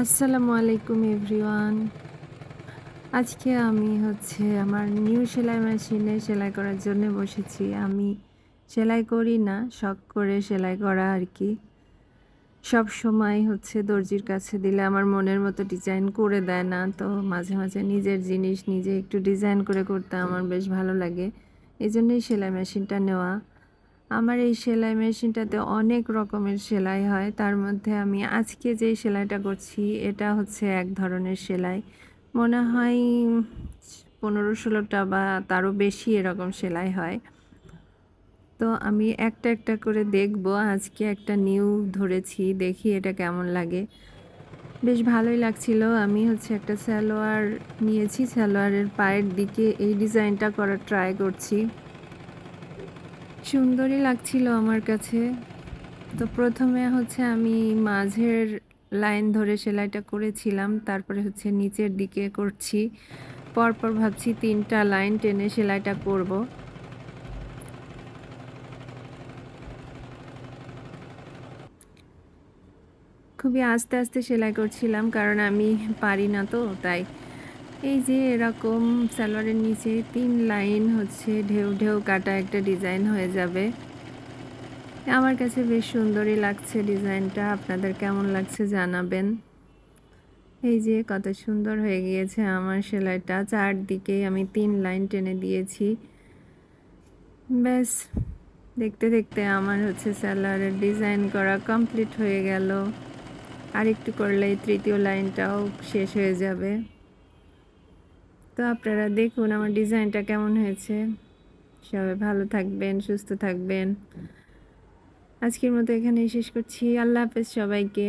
আসসালামু আলাইকুম এভরিওয়ান। আজকে আমি আমার নিউ সেলাই মেশিনে সেলাই করার জন্য বসেছি। আমি সেলাই করি না, শখ করে সেলাই করা আর কি। সবসময় দর্জির কাছে দিলে আমার মনের মতো ডিজাইন করে দেয় না। তো মাঝে, মাঝে নিজের জিনিস নিজে একটু ডিজাইন করে করতে আমার বেশ ভালো লাগে। এজন্যই সেলাই মেশিনটা নেওয়া। আমার এই সেলাই মেশিনটাতে অনেক রকমের সেলাই হয়। তার মধ্যে আমি আজকে যেই সেলাইটা করছি এটা এক ধরনের সেলাই। মনে হয় ১৫-১৬ টা বা তারও বেশি এরকম সেলাই হয়। তো আমি একটা, একটা করে দেখব। আজকে একটা নিউ ধরেছি। দেখি এটা কেমন লাগে। বেশ ভালোই লাগছিল। আমি একটা সালোয়ার নিয়েছি। সালোয়ারের পায়ের দিকে এই ডিজাইনটা করার ট্রাই করছি। সুন্দরই লাগছিল আমার কাছে। তো ১ম এ আমি মাঝের লাইন ধরে সেলাইটা করেছিলাম। তারপরে নিচের দিকে করছি। পরপর ভাবছি ৩ টা লাইন টেনে সেলাইটা করব। খুবই আস্তে, আস্তে সেলাই করছিলাম কারণ আমি পারি না তো তাই। এই যে এরকম সালোয়ারের নিচে ৩ লাইন ঢেউ, ঢেউ কাটা একটা ডিজাইন হয়ে যাবে। আমার কাছে বেশ সুন্দরই লাগছে ডিজাইনটা। আপনাদের কেমন লাগছে জানাবেন। এই যে কত সুন্দর হয়ে গিয়েছে আমার সেলাইটা। চারদিকেই আমি ৩ লাইন টেনে দিয়েছি। ব্যাস দেখতে, দেখতে আমার সালোয়ারের ডিজাইন করা কমপ্লিট হয়ে গেল। আরেকটু করলেই ৩য় লাইনটাও শেষ হয়ে যাবে। তো আপনারা দেখুন আমার ডিজাইনটা কেমন হয়েছে। সবাই ভালো থাকবেন, সুস্থ থাকবেন। আজকের মতো এখানেই শেষ করছি। আল্লাহ হাফেজ সবাইকে।